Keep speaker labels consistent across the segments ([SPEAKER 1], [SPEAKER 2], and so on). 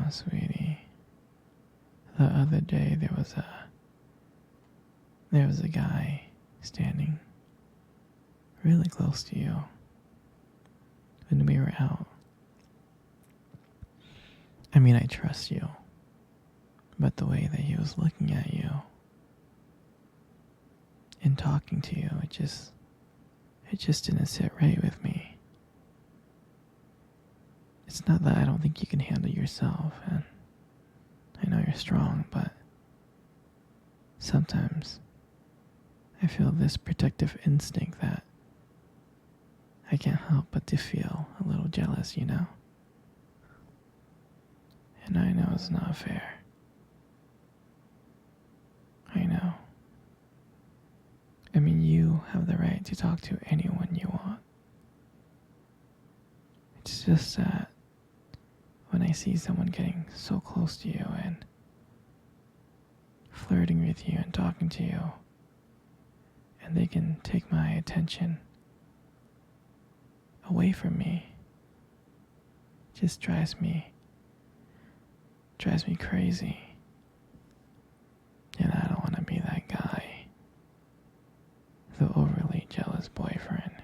[SPEAKER 1] Sweetie, the other day there was a guy standing really close to you when we were out. I mean, I trust you, but the way that he was looking at you and talking to you, it just didn't sit right with me. It's not that I don't think you can handle yourself, and I know you're strong, but sometimes I feel this protective instinct that I can't help but to feel a little jealous, you know? And I know it's not fair. I know. I mean, you have the right to talk to anyone you want. It's just that when I see someone getting so close to you and flirting with you and talking to you, and they can take my attention away from me, it just drives me crazy. And I don't want to be that guy, the overly jealous boyfriend.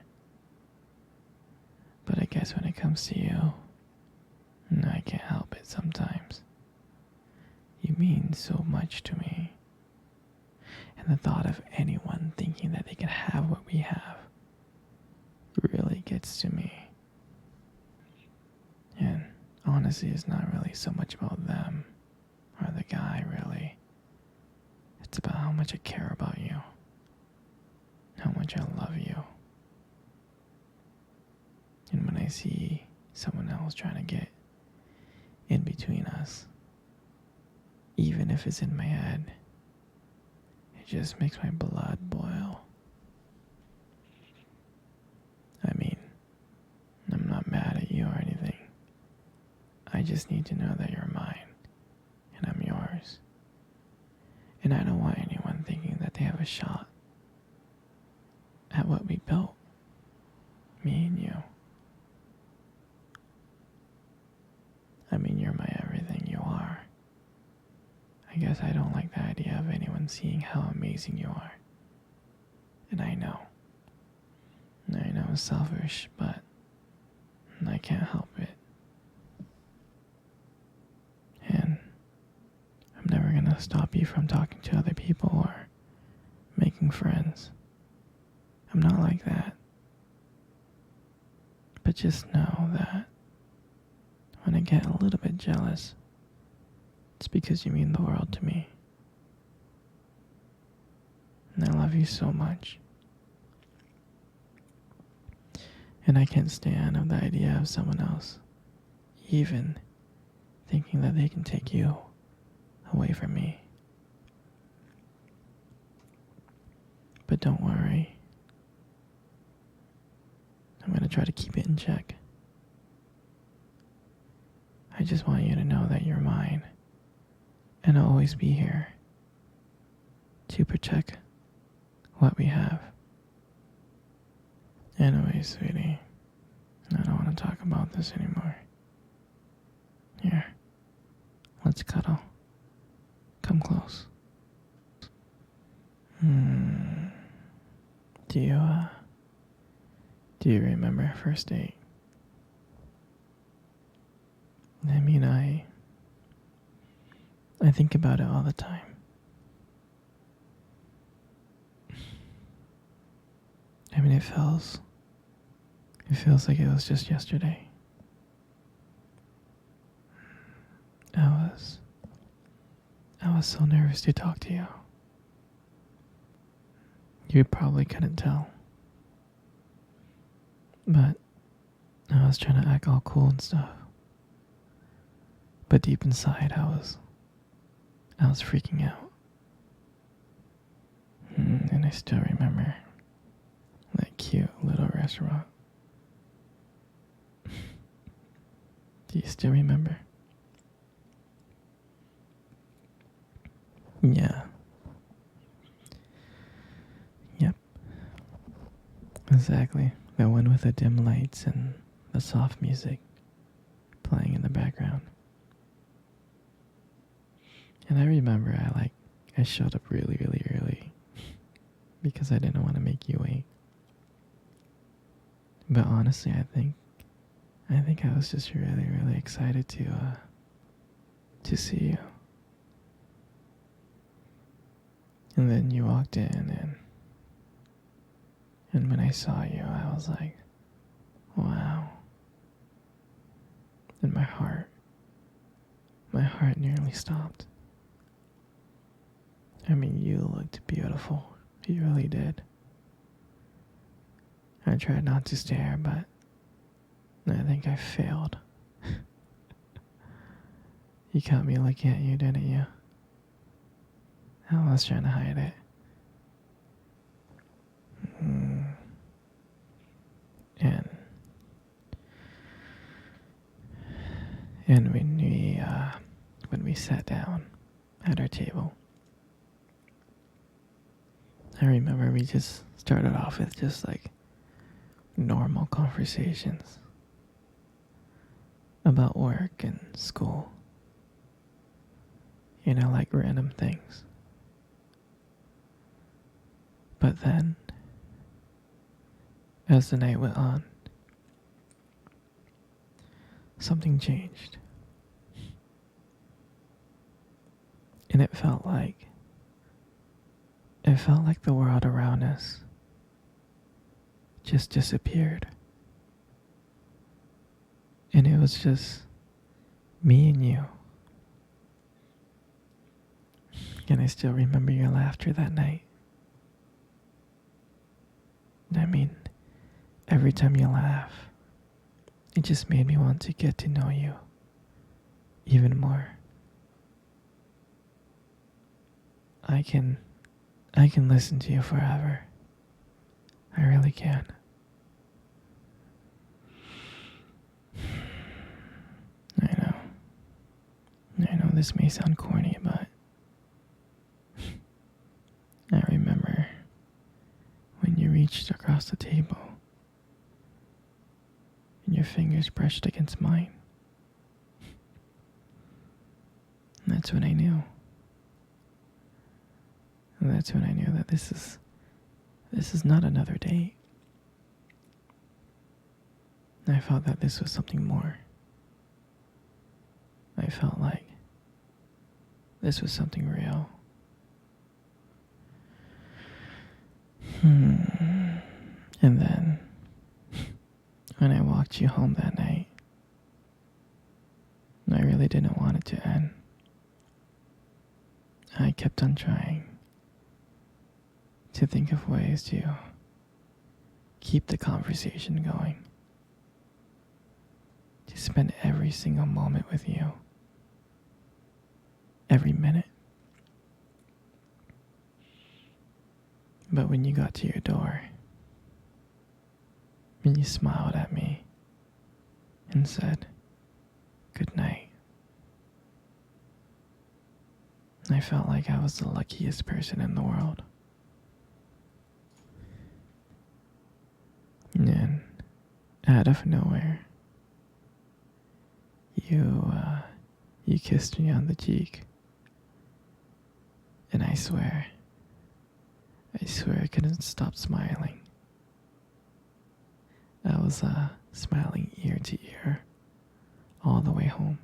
[SPEAKER 1] But I guess when it comes to you, I can't help it sometimes. You mean so much to me. And the thought of anyone thinking that they can have what we have really gets to me. And honestly, it's not really so much about them or the guy, really. It's about how much I care about you, how much I love you. And when I see someone else trying to get in between us, even if it's in my head, it just makes my blood boil. I mean, I'm not mad at you or anything. I just need to know that you're mine and I'm yours. And I don't want anyone thinking that they have a shot at what we built, me and you. I mean, you're my everything, you are. I guess I don't like the idea of anyone seeing how amazing you are. And I know it's selfish, but I can't help it. And I'm never gonna stop you from talking to other people or making friends. I'm not like that. But just know that when I get a little bit jealous, it's because you mean the world to me. And I love you so much. And I can't stand the idea of someone else even thinking that they can take you away from me. But don't worry. I'm going to try to keep it in check. I just want you to know that you're mine. And I'll always be here to protect what we have. Anyway, sweetie, I don't want to talk about this anymore. Here, let's cuddle. Come close. Do you remember our first date? I mean, I think about it all the time. I mean, it feels like it was just yesterday. I was so nervous to talk to you. You probably couldn't tell. But I was trying to act all cool and stuff. But deep inside, I was freaking out. And I still remember that cute little restaurant. Do you still remember? Yeah. Yep. Exactly. The one with the dim lights and the soft music playing in the background. And I remember I showed up really, really early because I didn't want to make you wait. But honestly, I think I was just really, really excited to see you. And then you walked in, and when I saw you, I was like, wow. And my heart nearly stopped. I mean, you looked beautiful. You really did. I tried not to stare, but I think I failed. You caught me looking at you, didn't you? I was trying to hide it. And when we sat down at our table, I remember we just started off with just like normal conversations about work and school. Like random things. But then, as the night went on, something changed. And it felt like the world around us just disappeared. And it was just me and you. And I still remember your laughter that night. I mean, every time you laugh, it just made me want to get to know you even more. I can listen to you forever. I really can. I know this may sound corny, but I remember when you reached across the table and your fingers brushed against mine. And that's when I knew. And that's when I knew that this is not another date. I felt that this was something more. I felt like this was something real. And then, when I walked you home that night, I really didn't want it to end. I kept on trying to think of ways to keep the conversation going, to spend every single moment with you, every minute. But when you got to your door, when you smiled at me and said, "Good night," I felt like I was the luckiest person in the world. And then, out of nowhere, you kissed me on the cheek. And I swear I couldn't stop smiling. I was smiling ear to ear all the way home.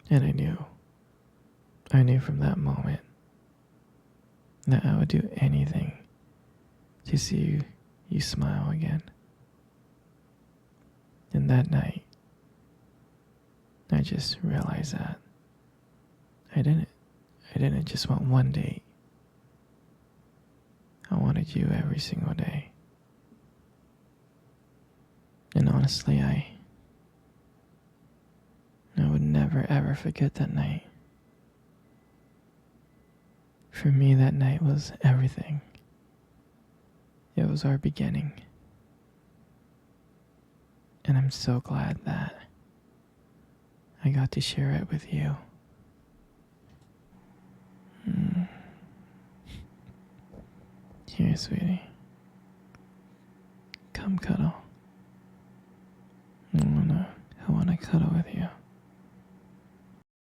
[SPEAKER 1] And I knew from that moment that I would do anything to see you smile again. And that night, I just realized that I didn't just want one date. I wanted you every single day. And honestly, I would never ever forget that night. For me, that night was everything. It was our beginning. And I'm so glad that I got to share it with you. Here, sweetie. Come cuddle. I wanna cuddle with you.